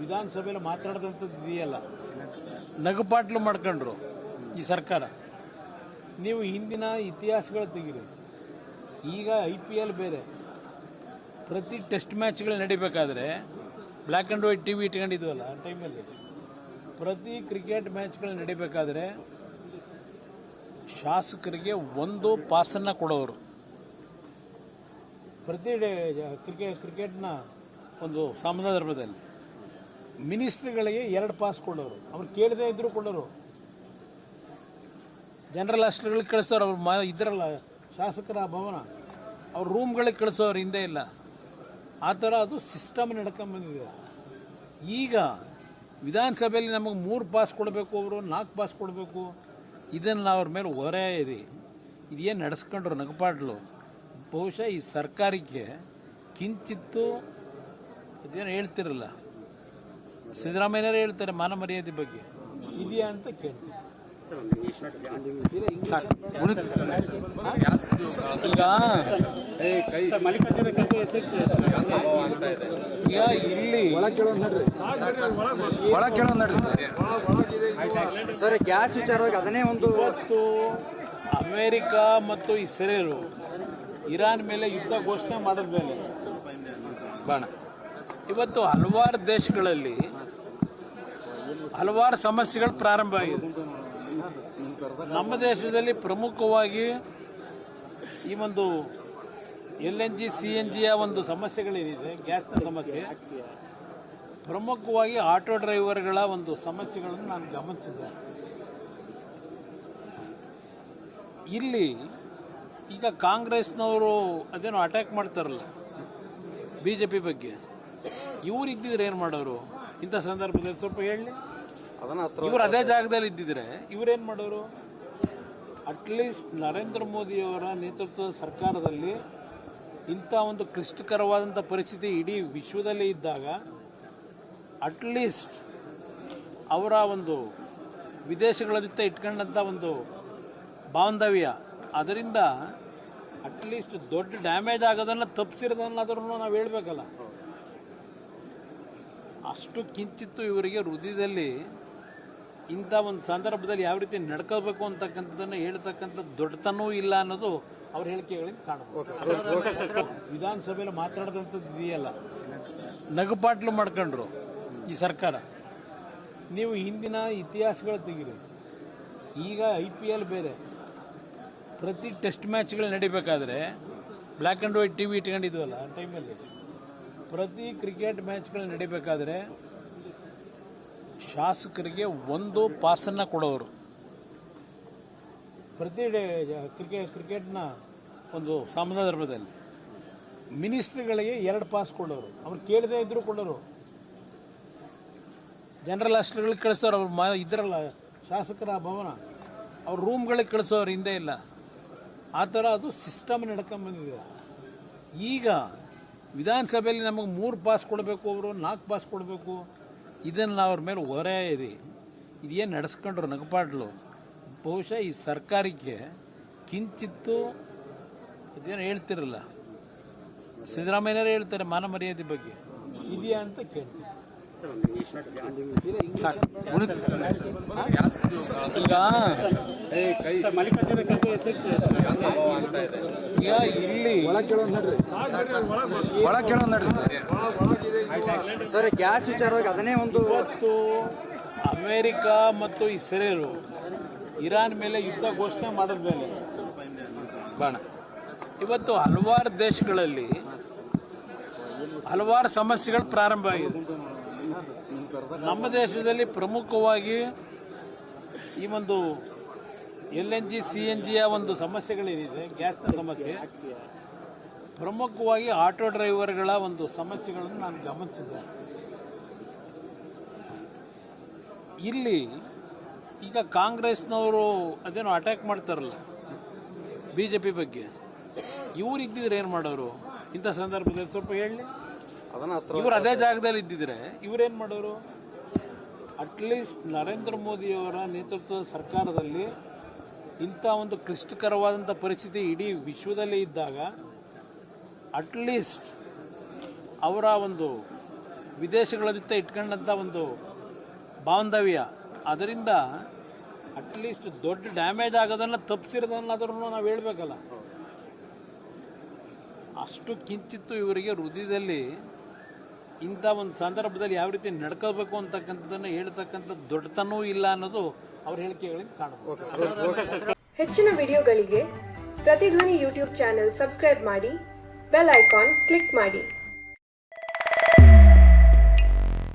ವಿಧಾನಸಭೆಯಲ್ಲಿ ಮಾತಾಡಿದಂಥದ್ದು ಇದೆಯಲ್ಲ, ನಗುಪಾಟ್ಲು ಮಾಡ್ಕೊಂಡ್ರು ಈ ಸರ್ಕಾರ. ನೀವು ಹಿಂದಿನ ಇತಿಹಾಸಗಳು ತೆಗೀರಿ. ಈಗ IPL ಬೇರೆ, ಪ್ರತಿ ಟೆಸ್ಟ್ ಮ್ಯಾಚ್ಗಳು ನಡಿಬೇಕಾದ್ರೆ ಬ್ಲ್ಯಾಕ್ ಆ್ಯಂಡ್ ವೈಟ್ TV ಇಟ್ಕೊಂಡಿದ್ವಲ್ಲ ಆ ಟೈಮಲ್ಲಿ. ಪ್ರತಿ ಕ್ರಿಕೆಟ್ ಮ್ಯಾಚ್ಗಳು ನಡಿಬೇಕಾದ್ರೆ ಶಾಸಕರಿಗೆ ಒಂದು ಪಾಸನ್ನು ಕೊಡೋರು. ಪ್ರತಿ ಕ್ರಿಕೆಟ್ನ ಒಂದು ಸಂದರ್ಭದಲ್ಲಿ ಮಿನಿಸ್ಟ್ರಿಗಳಿಗೆ 2 ಪಾಸ್ ಕೊಡೋರು. ಅವ್ರು ಕೇಳದೇ ಇದ್ದರೂ ಕೊಡೋರು. ಜನರಲ್ ಹಾಸ್ಟೆಲ್ಗಳಿಗೆ ಕಳಿಸೋರು. ಅವ್ರು ಇದ್ರಲ್ಲ ಶಾಸಕರ ಭವನ, ಅವ್ರ ರೂಮ್ಗಳಿಗೆ ಕಳಿಸೋರು ಹಿಂದೆ ಇಲ್ಲ. ಆ ಥರ ಅದು ಸಿಸ್ಟಮ್ ನಡ್ಕೊಂಬಂದಿದೆ. ಈಗ ವಿಧಾನಸಭೆಯಲ್ಲಿ ನಮಗೆ 3 ಪಾಸ್ ಕೊಡಬೇಕು, ಅವರು 4 ಪಾಸ್ ಕೊಡಬೇಕು. ಇದನ್ನು ಅವ್ರ ಮೇಲೆ ಹೊರೆ ಇದೆ. ಇದೇನು ನಡೆಸ್ಕೊಂಡ್ರು ನಗಪಾಟ್ಲು. ಬಹುಶಃ ಈ ಸರ್ಕಾರಕ್ಕೆ ಕಿಂಚಿತ್ತು ಇದೇನು ಹೇಳ್ತಿರಲ್ಲ, ಸಿದ್ದರಾಮಯ್ಯರೇ ಹೇಳ್ತಾರೆ ಮಾನ ಮರ್ಯಾದೆ ಬಗ್ಗೆ ಇದೆಯಾ ಅಂತ ಕೇಳ್ತೀನಿ. ಈಗ ಇಲ್ಲಿ ಸರ್ ಗ್ಯಾಸ್ ವಿಚಾರವಾಗಿ ಅದನ್ನೇ ಒಂದು ಇವತ್ತು ಅಮೇರಿಕಾ ಮತ್ತು ಇಸ್ರೇಲು ಇರಾನ್ ಮೇಲೆ ಯುದ್ಧ ಘೋಷಣೆ ಮಾಡಿದ ಮೇಲೆ ಇವತ್ತು ಹಲವಾರು ದೇಶಗಳಲ್ಲಿ ಹಲವಾರು ಸಮಸ್ಯೆಗಳು ಪ್ರಾರಂಭ ಆಗಿದೆ. ನಮ್ಮ ದೇಶದಲ್ಲಿ ಪ್ರಮುಖವಾಗಿ ಈ ಒಂದು LNG CNGಯ ಒಂದು ಸಮಸ್ಯೆಗಳೇನಿದೆ, ಗ್ಯಾಸ್ನ ಸಮಸ್ಯೆ, ಪ್ರಮುಖವಾಗಿ ಆಟೋ ಡ್ರೈವರ್ಗಳ ಒಂದು ಸಮಸ್ಯೆಗಳನ್ನು ನಾನು ಗಮನಿಸಿದ್ದೆ. ಇಲ್ಲಿ ಈಗ ಕಾಂಗ್ರೆಸ್ನವರು ಅದೇನೋ ಅಟ್ಯಾಕ್ ಮಾಡ್ತಾರಲ್ಲ BJP ಬಗ್ಗೆ, ಇವ್ರು ಇದ್ದಿದ್ರೆ ಏನು ಮಾಡೋರು ಇಂಥ ಸಂದರ್ಭದಲ್ಲಿ? ಸ್ವಲ್ಪ ಹೇಳಿ. ಇವರು ಅದೇ ಜಾಗದಲ್ಲಿ ಇದ್ದಿದ್ರೆ ಇವರೇನು ಮಾಡೋರು? ಅಟ್ಲೀಸ್ಟ್ ನರೇಂದ್ರ ಮೋದಿಯವರ ನೇತೃತ್ವದ ಸರ್ಕಾರದಲ್ಲಿ ಇಂಥ ಒಂದು ಕ್ಲಿಷ್ಟಕರವಾದಂಥ ಪರಿಸ್ಥಿತಿ ಇಡೀ ವಿಶ್ವದಲ್ಲೇ ಇದ್ದಾಗ ಅಟ್ಲೀಸ್ಟ್ ಅವರ ಒಂದು ವಿದೇಶಗಳ ಜೊತೆ ಇಟ್ಕೊಂಡಂಥ ಒಂದು ಬಾಂಧವ್ಯ, ಅದರಿಂದ ಅಟ್ಲೀಸ್ಟ್ ದೊಡ್ಡ ಡ್ಯಾಮೇಜ್ ಆಗೋದನ್ನು ತಪ್ಪಿಸಿರೋದನ್ನಾದ್ರೂ ನಾವು ಹೇಳಬೇಕಲ್ಲ. ಅಷ್ಟು ಕಿಂಚಿತ್ತು ಇವರಿಗೆ ಹೃದಯದಲ್ಲಿ ಇಂಥ ಒಂದು ಸಂದರ್ಭದಲ್ಲಿ ಯಾವ ರೀತಿ ನಡ್ಕೋಬೇಕು ಅಂತಕ್ಕಂಥದ್ದನ್ನು ಹೇಳ್ತಕ್ಕಂಥ ದೊಡ್ಡತನವೂ ಇಲ್ಲ ಅನ್ನೋದು ಅವ್ರ ಹೇಳಿಕೆಗಳಿಂದ ಕಾಣಬಹುದು. ವಿಧಾನಸಭೆಯಲ್ಲಿ ಮಾತಾಡಿದಂಥದ್ದು ಇದೆಯಲ್ಲ, ನಗುಪಾಟ್ಲು ಮಾಡ್ಕೊಂಡ್ರು ಈ ಸರ್ಕಾರ. ನೀವು ಹಿಂದಿನ ಇತಿಹಾಸಗಳು ತೆಗೀರಿ. ಈಗ IPL ಬೇರೆ, ಪ್ರತಿ ಟೆಸ್ಟ್ ಮ್ಯಾಚ್ಗಳು ನಡಿಬೇಕಾದ್ರೆ ಬ್ಲ್ಯಾಕ್ ಆ್ಯಂಡ್ ವೈಟ್ TV ಇಟ್ಕೊಂಡಿದ್ವಲ್ಲ ಆ ಟೈಮಲ್ಲಿ. ಪ್ರತಿ ಕ್ರಿಕೆಟ್ ಮ್ಯಾಚ್ಗಳು ನಡಿಬೇಕಾದ್ರೆ ಶಾಸಕರಿಗೆ ಒಂದು ಪಾಸನ್ನು ಕೊಡೋರು. ಪ್ರತಿ ಕ್ರಿಕೆಟ್ನ ಒಂದು ಸಂದರ್ಭದಲ್ಲಿ ಮಿನಿಸ್ಟ್ರಿಗಳಿಗೆ 2 ಪಾಸ್ ಕೊಡೋರು. ಅವ್ರು ಕೇಳದೇ ಇದ್ದರೂ ಕೊಡೋರು. ಜನರಲ್ ಹಾಸ್ಟೆಲ್ಗಳಿಗೆ ಕಳಿಸೋರು. ಅವ್ರು ಇದ್ರಲ್ಲ ಶಾಸಕರ ಭವನ, ಅವ್ರ ರೂಮ್ಗಳಿಗೆ ಕಳಿಸೋರು ಹಿಂದೆ ಇಲ್ಲ. ಆ ಥರ ಅದು ಸಿಸ್ಟಮ್ ನಡ್ಕೊಂಬಂದಿದೆ. ಈಗ ವಿಧಾನಸಭೆಯಲ್ಲಿ ನಮಗೆ 3 ಪಾಸ್ ಕೊಡಬೇಕು, ಅವರು 4 ಪಾಸ್ ಕೊಡಬೇಕು. ಇದನ್ನು ಅವ್ರ ಮೇಲೆ ಹೊರೆ ಇದೆ. ಇದೇನು ನಡೆಸ್ಕೊಂಡ್ರು ನಗಪಾಟ್ಲು. ಬಹುಶಃ ಈ ಸರ್ಕಾರಕ್ಕೆ ಕಿಂಚಿತ್ತು ಇದೇನು ಹೇಳ್ತಿರಲ್ಲ, ಸಿದ್ದರಾಮಯ್ಯರೇ ಹೇಳ್ತಾರೆ ಮಾನ ಮರ್ಯಾದೆ ಬಗ್ಗೆ ಇದೆಯಾ ಅಂತ ಕೇಳ್ತೀನಿ. ಈಗ ಇಲ್ಲಿ ಸರ್ ಗ್ಯಾಸ್ ವಿಚಾರವಾಗಿ ಅದನ್ನೇ ಒಂದು ಇವತ್ತು ಅಮೇರಿಕಾ ಮತ್ತು ಇಸ್ರೇಲು ಇರಾನ್ ಮೇಲೆ ಯುದ್ಧ ಘೋಷಣೆ ಮಾಡಿದ ಮೇಲೆ ಇವತ್ತು ಹಲವಾರು ದೇಶಗಳಲ್ಲಿ ಹಲವಾರು ಸಮಸ್ಯೆಗಳು ಪ್ರಾರಂಭ ಆಗಿದೆ. ನಮ್ಮ ದೇಶದಲ್ಲಿ ಪ್ರಮುಖವಾಗಿ ಈ ಒಂದು LNG CNGಯ ಒಂದು ಸಮಸ್ಯೆಗಳೇನಿದೆ, ಗ್ಯಾಸ್ನ ಸಮಸ್ಯೆ, ಪ್ರಮುಖವಾಗಿ ಆಟೋ ಡ್ರೈವರ್ಗಳ ಒಂದು ಸಮಸ್ಯೆಗಳನ್ನು ನಾನು ಗಮನಿಸಿದ್ದೆ. ಇಲ್ಲಿ ಈಗ ಕಾಂಗ್ರೆಸ್ನವರು ಅದೇನೋ ಅಟ್ಯಾಕ್ ಮಾಡ್ತಾರಲ್ಲ BJP ಬಗ್ಗೆ, ಇವ್ರು ಇದ್ದಿದ್ರೆ ಏನು ಮಾಡೋರು ಇಂಥ ಸಂದರ್ಭದಲ್ಲಿ? ಸ್ವಲ್ಪ ಹೇಳಿ. ಇವರು ಅದೇ ಜಾಗದಲ್ಲಿ ಇದ್ದಿದ್ರೆ ಇವರೇನು ಮಾಡೋರು? ಅಟ್ಲೀಸ್ಟ್ ನರೇಂದ್ರ ಮೋದಿಯವರ ನೇತೃತ್ವದ ಸರ್ಕಾರದಲ್ಲಿ ಇಂಥ ಒಂದು ಕ್ಲಿಷ್ಟಕರವಾದಂಥ ಪರಿಸ್ಥಿತಿ ಇಡೀ ವಿಶ್ವದಲ್ಲೇ ಇದ್ದಾಗ ಅಟ್ಲೀಸ್ಟ್ ಅವರ ಒಂದು ವಿದೇಶಗಳ ಜೊತೆ ಇಟ್ಕೊಂಡಂಥ ಒಂದು ಬಾಂಧವ್ಯ, ಅದರಿಂದ ಅಟ್ಲೀಸ್ಟ್ ದೊಡ್ಡ ಡ್ಯಾಮೇಜ್ ಆಗೋದನ್ನು ತಪ್ಪಿಸಿರೋದನ್ನಾದ್ರೂ ನಾವು ಹೇಳಬೇಕಲ್ಲ. ಅಷ್ಟು ಕಿಂಚಿತ್ತು ಇವರಿಗೆ ಹೃದಯದಲ್ಲಿ ಇಂಥ ಒಂದು ಸಂದರ್ಭದಲ್ಲಿ ಯಾವ ರೀತಿ ನಡ್ಕೋಬೇಕು ಅಂತಕ್ಕಂಥದ್ದನ್ನು ಹೇಳ್ತಕ್ಕಂಥ ದೊಡ್ಡತನವೂ ಇಲ್ಲ ಅನ್ನೋದು ಅವ್ರ ಹೇಳಿಕೆಗಳಿಂದ ಕಾಣಬಹುದು. ಹೆಚ್ಚಿನ ವಿಡಿಯೋಗಳಿಗೆ ಪ್ರತಿಧ್ವನಿ ಯೂಟ್ಯೂಬ್ ಚಾನೆಲ್ ಸಬ್ಸ್ಕ್ರೈಬ್ ಮಾಡಿ, ಬೆಲ್ ಐಕಾನ್ ಕ್ಲಿಕ್ ಮಾಡಿ.